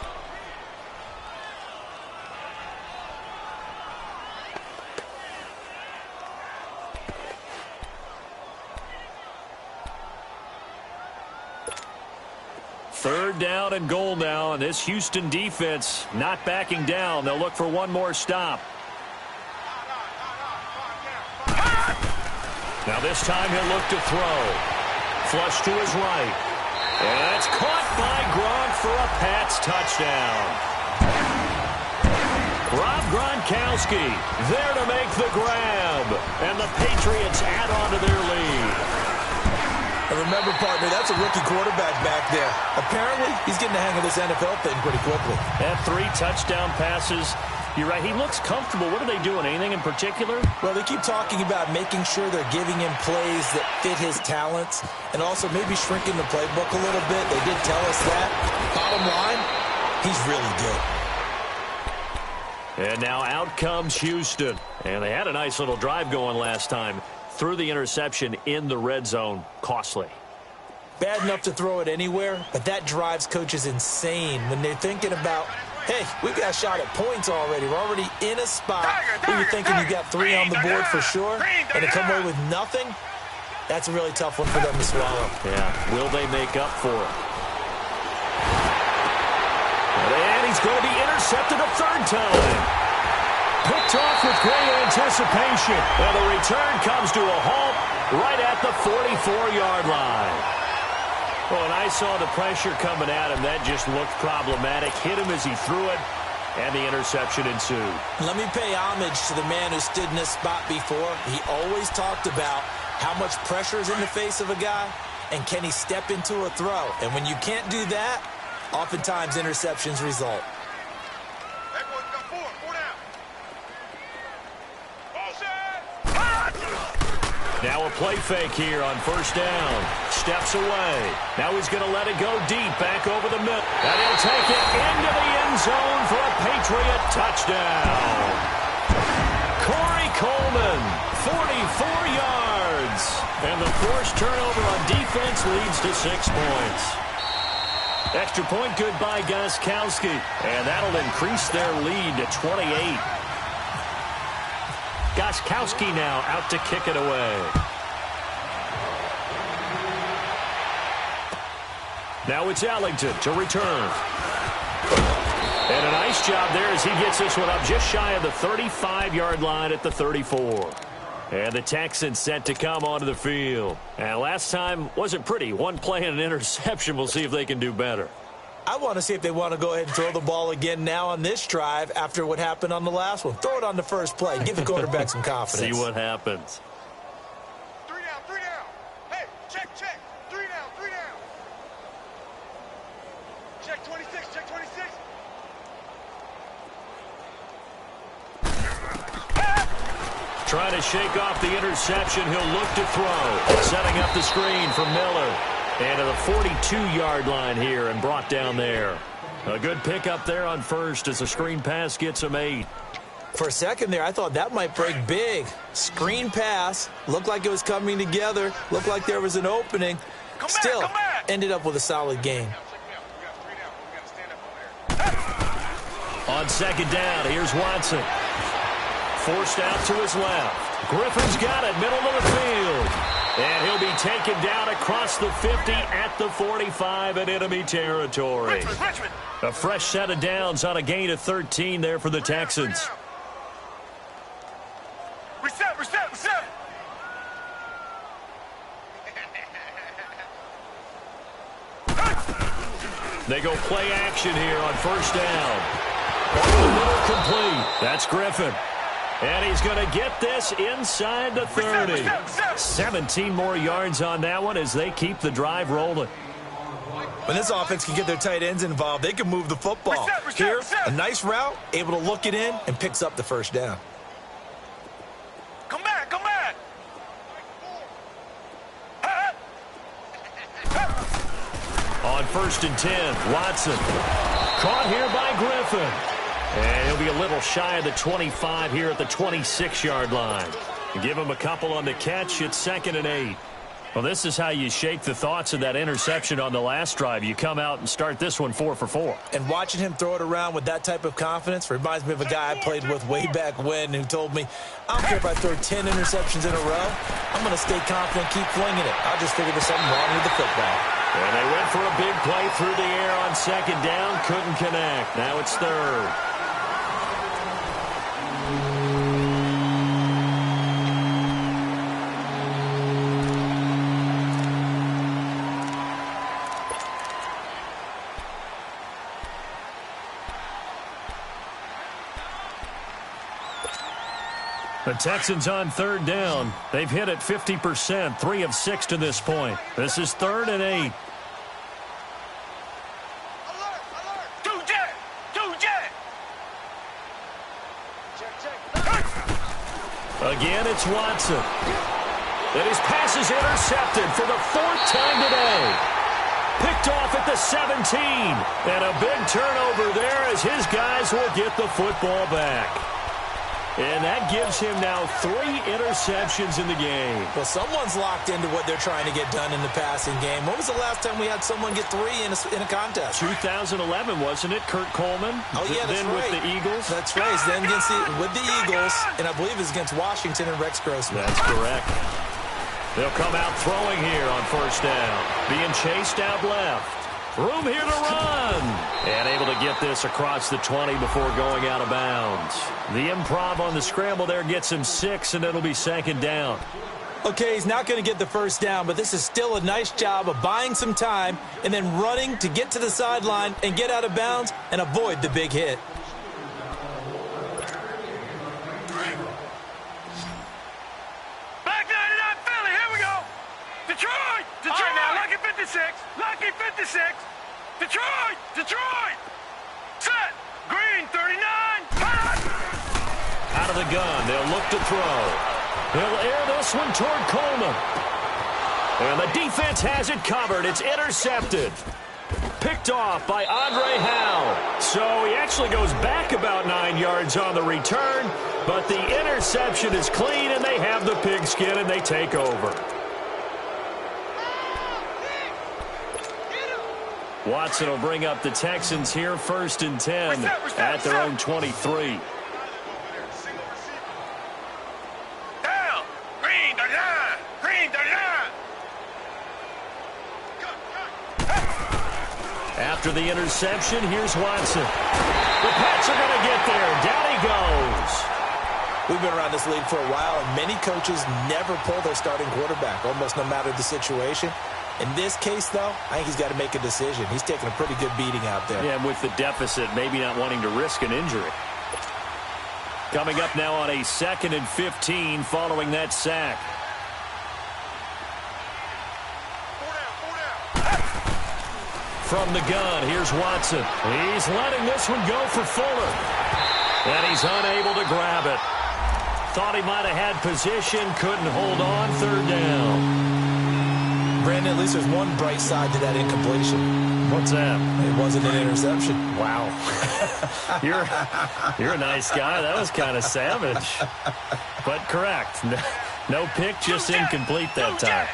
S1: Third down and goal now, and this Houston defense not backing down. They'll look for one more stop. Now this time he'll look to throw. flush to his right. And that's caught by Gronk for a Pats touchdown. Rob Gronkowski there to make the grab. And the Patriots add on to their lead.
S3: And remember, partner, that's a rookie quarterback back there. Apparently, he's getting the hang of this NFL thing pretty quickly.
S1: Had 3 touchdown passes. You're right, he looks comfortable. What are they doing? Anything in particular?
S3: Well, they keep talking about making sure they're giving him plays that fit his talents and also maybe shrinking the playbook a little bit. They did tell us that. Bottom line, he's really good.
S1: And now out comes Houston. And they had a nice little drive going last time. Threw the interception in the red zone. Costly.
S3: Bad enough to throw it anywhere, but that drives coaches insane when they're thinking about, hey, we've got a shot at points already. We're already in a spot where you're thinking you got 3 on the board for sure, and to come away with nothing, that's a really tough one for them to swallow.
S1: Yeah, will they make up for it? And he's going to be intercepted a 3rd time. Picked off with great anticipation. And the return comes to a halt right at the 44-yard line. Well, when I saw the pressure coming at him, that just looked problematic. Hit him as he threw it, and the interception ensued.
S3: Let me pay homage to the man who stood in this spot before. He always talked about how much pressure is in the face of a guy, and can he step into a throw. And when you can't do that, oftentimes interceptions result.
S1: Now a play fake here on 1st down. Steps away. Now he's going to let it go deep back over the middle. And he'll take it into the end zone for a Patriot touchdown. Corey Coleman, 44 yards. And the forced turnover on defense leads to 6 points. Extra point good by Gostkowski. And that'll increase their lead to 28. Gostkowski now out to kick it away. Now it's Ellington to return. And a nice job there as he gets this one up just shy of the 35-yard line at the 34. And the Texans set to come onto the field. And last time wasn't pretty. 1 play and an interception. We'll see if they can do better.
S3: I want to see if they want to go ahead and throw the ball again now on this drive after what happened on the last one. Throw it on the first play. Give the quarterback some confidence.
S1: See what happens.
S2: 3 down, 3 down. Hey, check. 3 down, 3 down. Check 26, check 26.
S1: Trying to shake off the interception. He'll look to throw. Setting up the screen for Miller. And to the 42-yard line here and brought down there. A good pickup there on 1st as the screen pass gets him 8.
S3: For a second there, I thought that might break big. Screen pass. Looked like it was coming together. Looked like there was an opening. Still, ended up with a solid game.
S1: On 2nd down, here's Watson. Forced out to his left. Griffin's got it, middle of the field. And he'll be taken down across the 50 at the 45 in enemy territory.
S2: Richmond.
S1: A fresh set of downs on a gain of 13 there for the Texans.
S2: Reset.
S1: They go play action here on 1st down. Over the middle complete. That's Griffin. And he's going to get this inside the 30. 17 more yards on that one as they keep the drive rolling.
S3: When this offense can get their tight ends involved, they can move the football. Here, a nice route, able to look it in, and picks up the 1st down.
S2: Come back.
S1: On 1st and 10, Watson. Caught here by Griffin. And he'll be a little shy of the 25 here at the 26-yard line. Give him a couple on the catch. It's 2nd and 8. Well, this is how you shake the thoughts of that interception on the last drive. You come out and start this one 4 for 4.
S3: And watching him throw it around with that type of confidence reminds me of a guy I played with way back when who told me, I don't care if I throw 10 interceptions in a row. I'm going to stay confident, keep flinging it. I just figured there's something wrong with the football.
S1: And they went for a big play through the air on 2nd down. Couldn't connect. Now it's 3rd. The Texans on third down. They've hit it 50%, 3 of 6 to this point. This is 3rd and 8. Again, it's Watson. And his pass is intercepted for the 4th time today. Picked off at the 17. And a big turnover there as his guys will get the football back. And that gives him now 3 interceptions in the game.
S3: Well, someone's locked into what they're trying to get done in the passing game. When was the last time we had someone get 3 in a contest?
S1: 2011, wasn't it? Kurt Coleman.
S3: Oh, yeah, that's
S1: then
S3: right.
S1: with the Eagles.
S3: That's right. Then with the Eagles, and I believe it's against Washington and Rex Grossman.
S1: That's correct. They'll come out throwing here on 1st down. Being chased out left. Room here to run. And able to get this across the 20 before going out of bounds. The improv on the scramble there gets him 6, and it'll be 2nd down.
S3: Okay, he's not going to get the 1st down, but this is still a nice job of buying some time and then running to get to the sideline and get out of bounds and avoid the big hit.
S2: Back 99 Philly, here we go. Detroit! Detroit! All right, now, lucky 56. Lucky 56. Detroit! Detroit! Set! Green 39. Hot!
S1: Out of the gun, they'll look to throw. He'll air this one toward Coleman. And the defense has it covered. It's intercepted. Picked off by Andre Howell. So he actually goes back about 9 yards on the return, but the interception is clean, and they have the pigskin, and they take over. Watson will bring up the Texans here 1st and 10 at their own 23.
S2: Down! Green 39! Green 39!
S1: After the interception, here's Watson. The Pats are going to get there. Down he goes.
S3: We've been around this league for a while, and many coaches never pull their starting quarterback, almost no matter the situation. In this case, though, I think he's got to make a decision. He's taking a pretty good beating out there.
S1: Yeah, with the deficit, maybe not wanting to risk an injury. Coming up now on a 2nd and 15 following that sack. From the gun, here's Watson. He's letting this one go for Fuller. And he's unable to grab it. Thought he might have had position, couldn't hold on, 3rd down.
S3: Brandon, at least there's one bright side to that incompletion.
S1: What's that?
S3: It wasn't an interception.
S1: Wow. You're a nice guy. That was kind of savage. But correct. No pick, just incomplete that time.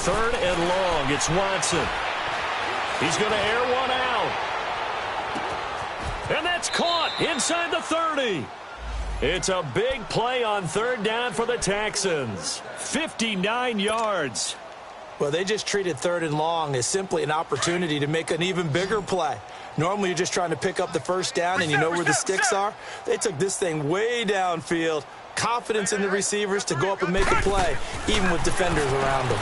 S1: 3rd and long. It's Watson. He's going to air one out. And that's caught inside the 30. It's a big play on 3rd down for the Texans. 59 yards.
S3: Well, they just treated 3rd and long as simply an opportunity to make an even bigger play. Normally, you're just trying to pick up the 1st down and you know where the sticks are. They took this thing way downfield. Confidence in the receivers to go up and make a play, even with defenders around them.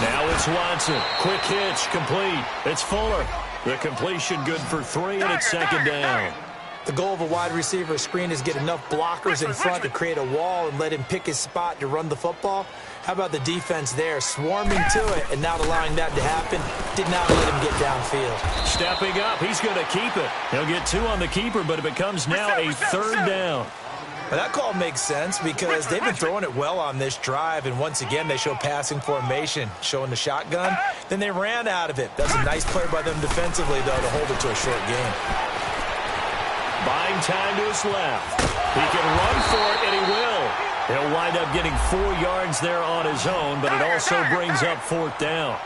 S1: Now it's Watson. Quick hitch, complete. It's Fuller. The completion good for 3, and it's 2nd down.
S3: The goal of a wide receiver screen is get enough blockers in front to create a wall and let him pick his spot to run the football. How about the defense there, swarming to it and not allowing that to happen? Did not let him get downfield.
S1: Stepping up, he's going to keep it. He'll get 2 on the keeper, but it becomes now a 3rd down.
S3: Well, that call makes sense because they've been throwing it well on this drive, and once again they show passing formation, showing the shotgun. Then they ran out of it. That's a nice play by them defensively, though, to hold it to a short game.
S1: Buying time to his left. He can run for it, and he will. He'll wind up getting 4 yards there on his own, but it also brings up 4th down.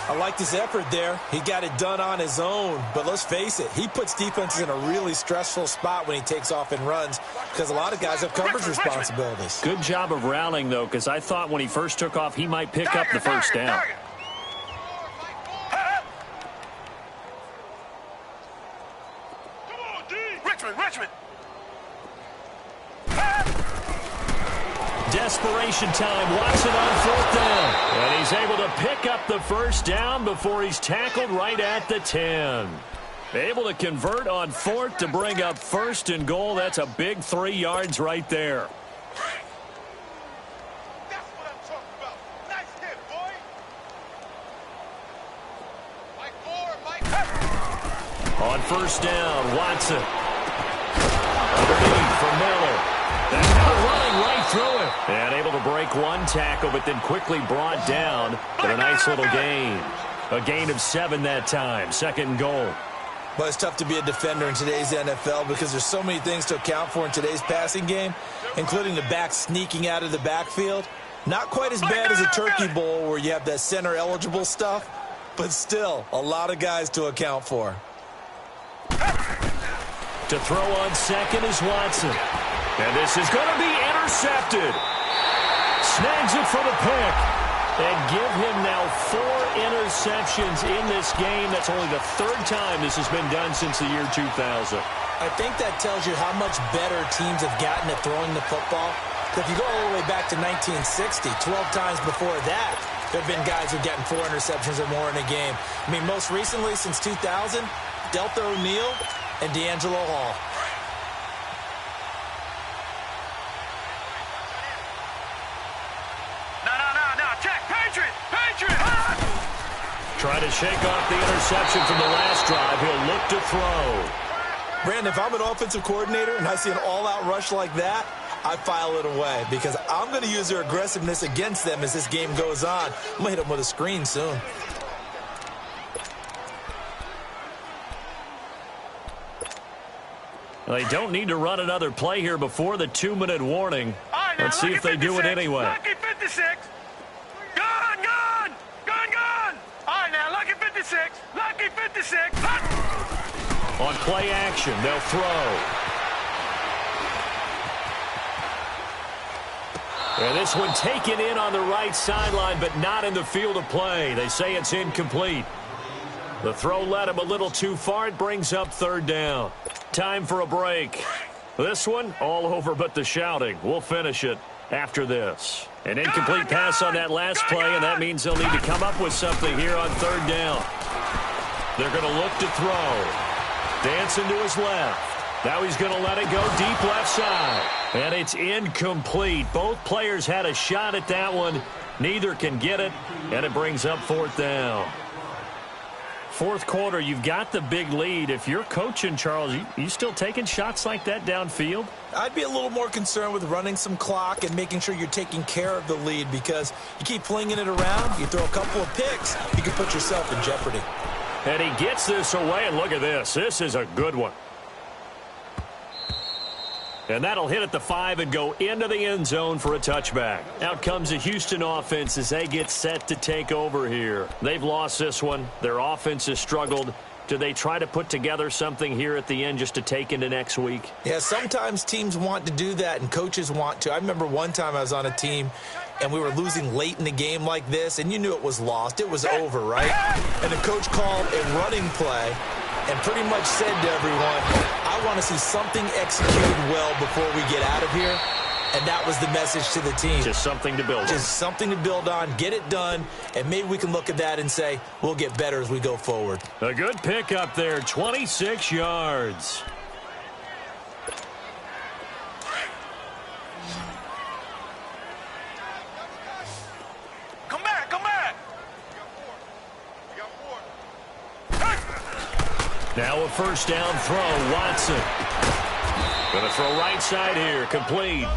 S3: I liked his effort there. He got it done on his own. But let's face it, he puts defenses in a really stressful spot when he takes off and runs because a lot of guys have coverage responsibilities.
S1: Good job of rallying, though, because I thought when he first took off, he might pick up the 1st down.
S2: Richmond.
S1: Desperation time. Watson on 4th down. And he's able to pick up the 1st down before he's tackled right at the 10. Able to convert on fourth to bring up first and goal. That's a big 3 yards right there.
S2: That's what I'm talking about. Nice hit, boy.
S1: On first down, Watson. Underneath for Miller. That's now running right through it. And able to break one tackle, but then quickly brought down for a nice little gain. A gain of 7 that time. Second and goal.
S3: Well, it's tough to be a defender in today's NFL because there's so many things to account for in today's passing game, including the back sneaking out of the backfield. Not quite as bad as a turkey bowl where you have that center-eligible stuff, but still a lot of guys to account for.
S1: To throw on second is Watson. And this is going to be intercepted. Snags it for the pick. And give him now 4 interceptions in this game. That's only the 3rd time this has been done since the year 2000.
S3: I think that tells you how much better teams have gotten at throwing the football. If you go all the way back to 1960, 12 times before that, there have been guys who've gotten 4 interceptions or more in a game. I mean, most recently, since 2000, Delta O'Neal and D'Angelo Hall.
S2: No. Check. Patriot.
S1: Trying to shake off the interception from the last drive. He'll look to throw.
S3: Brandon, if I'm an offensive coordinator and I see an all-out rush like that, I file it away because I'm going to use their aggressiveness against them as this game goes on. I'm going to hit them with a screen soon.
S1: They don't need to run another play here before the 2-minute warning.
S2: Right,
S1: Let's see if they do it anyway.
S2: Lucky 56. Gun. All right, now, lucky 56. Lucky 56.
S1: On play action, they'll throw. And this one taken in on the right sideline, but not in the field of play. They say it's incomplete. The throw led him a little too far. It brings up 3rd down. Time for a break. This one, all over but the shouting. We'll finish it after this. An incomplete pass on that last play, and that means they'll need to come up with something here on 3rd down. They're going to look to throw. Dancing to his left. Now he's going to let it go deep left side. And it's incomplete. Both players had a shot at that one. Neither can get it, and it brings up 4th down. 4th quarter, you've got the big lead. If you're coaching, Charles, you still taking shots like that downfield?
S3: I'd be a little more concerned with running some clock and making sure you're taking care of the lead because you keep flinging it around, you throw a couple of picks, you can put yourself in jeopardy.
S1: And he gets this away, and look at this. This is a good one. And that'll hit at the 5 and go into the end zone for a touchback. Out comes the Houston offense as they get set to take over here. They've lost this one. Their offense has struggled. Do they try to put together something here at the end just to take into next week?
S3: Yeah, sometimes teams want to do that and coaches want to. I remember one time I was on a team and we were losing late in the game like this, and you knew it was lost. It was over, right? And the coach called a running play and pretty much said to everyone, I want to see something executed well before we get out of here. And that was the message to the team.
S1: Just something to build on.
S3: Just something to build on, get it done, and maybe we can look at that and say, we'll get better as we go forward.
S1: A good pick up there, 26 yards.
S2: Come back.
S1: Now a first down throw, Watson. Going to throw right side here, complete.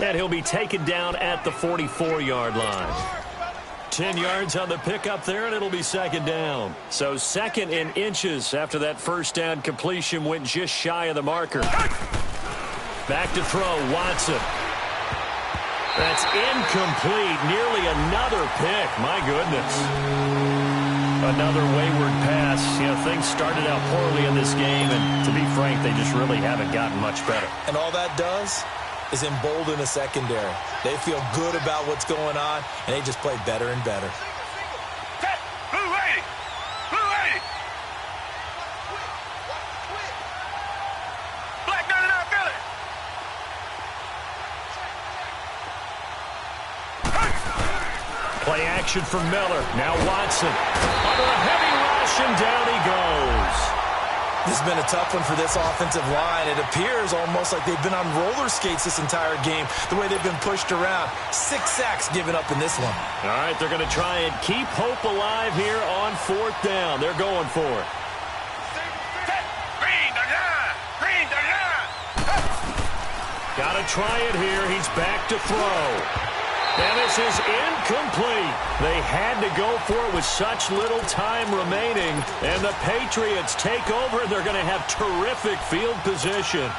S1: And he'll be taken down at the 44-yard line. 10 yards on the pickup there, and it'll be 2nd down. So 2nd in inches after that first down completion went just shy of the marker. Back to throw, Watson. That's incomplete. Nearly another pick. My goodness. Another wayward pass. You know, things started out poorly in this game, and to be frank, they just really haven't gotten much better.
S3: And all that does is embolden a secondary. They feel good about what's going on, and they just play better and better.
S2: Blue 80. Black 99 Philly.
S1: Play action from Miller. Now Watson. Under a heavy rush, and down he goes.
S3: This has been a tough one for this offensive line. It appears almost like they've been on roller skates this entire game, the way they've been pushed around. 6 sacks given up in this one.
S1: All right, they're going to try and keep hope alive here on 4th down. They're going for it. Got to try it here. He's back to throw. And this is incomplete. They had to go for it with such little time remaining. And the Patriots take over. They're going to have terrific field position.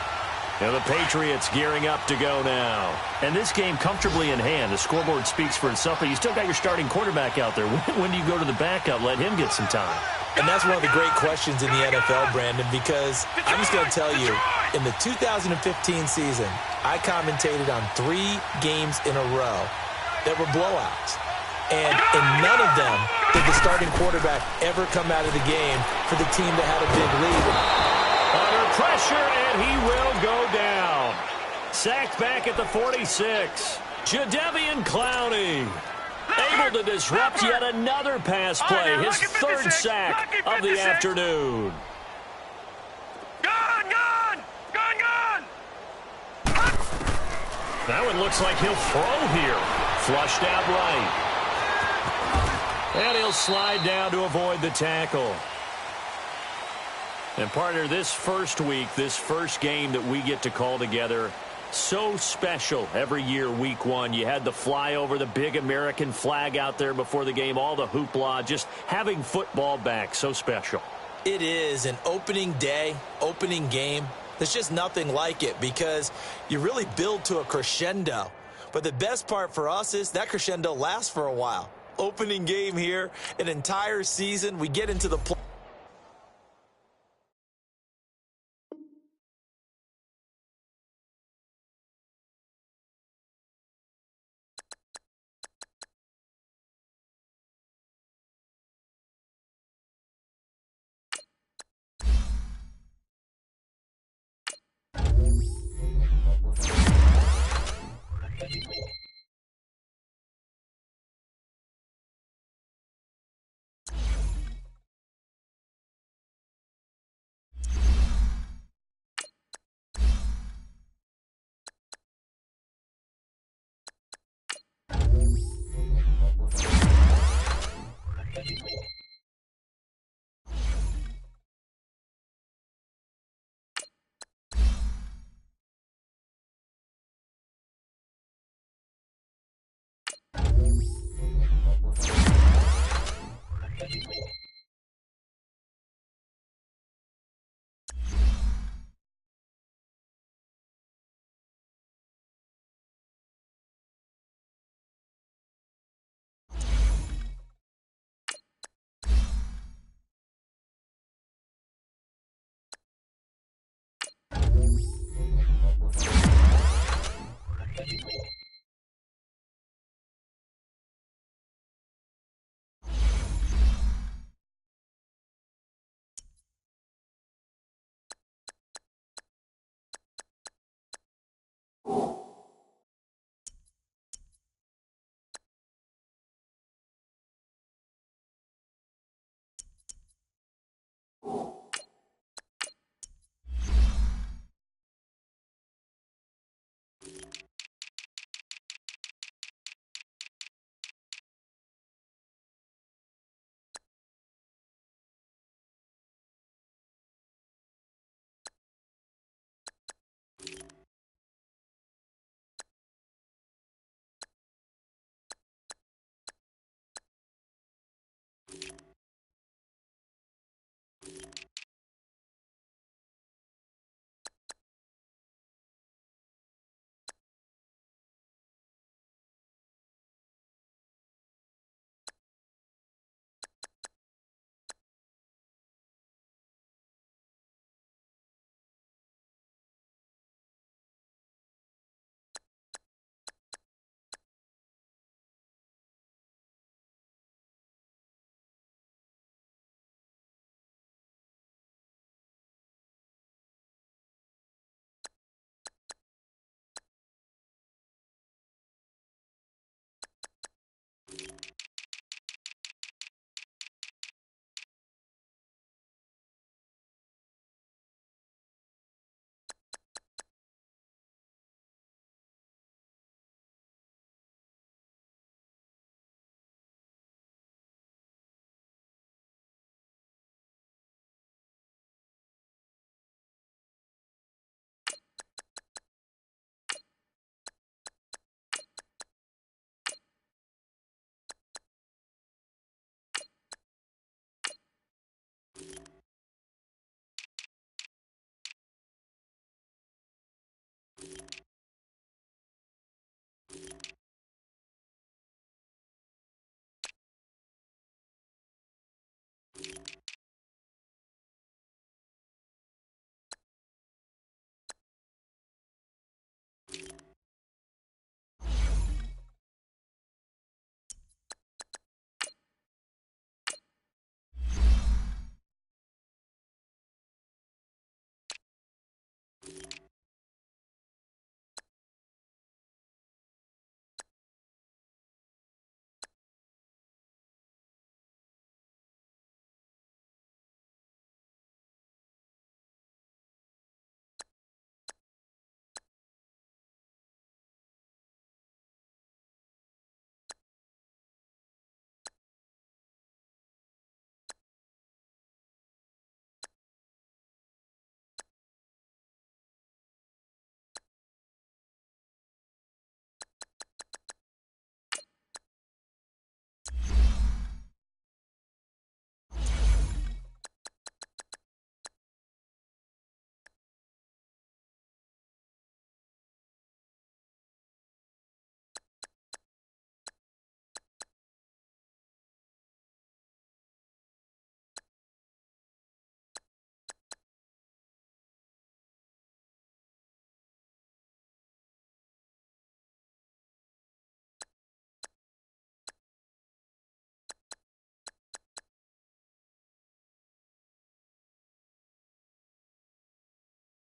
S1: And the Patriots gearing up to go now. And this game comfortably in hand. The scoreboard speaks for itself, but you still got your starting quarterback out there. When do you go to the backup? Let him get some time.
S3: And that's one of the great questions in the NFL, Brandon, because I'm just going to tell you, in the 2015 season, I commentated on 3 games in a row that were blowouts. And in none of them did the starting quarterback ever come out of the game for the team that had a big lead.
S1: Under pressure, and he will go down. Sacked back at the 46. Jadeveon Clowney able to disrupt yet another pass play. His 3rd sack of the afternoon. That one looks like he'll throw here. Flushed out right. And he'll slide down to avoid the tackle. And partner, this first week, this first game that we get to call together, so special every year, week 1. You had the flyover, the big American flag out there before the game, all the hoopla, just having football back, so special.
S3: It is an opening day, opening game. There's just nothing like it because you really build to a crescendo. But the best part for us is that crescendo lasts for a while. Opening game here, an entire season, we get into the play.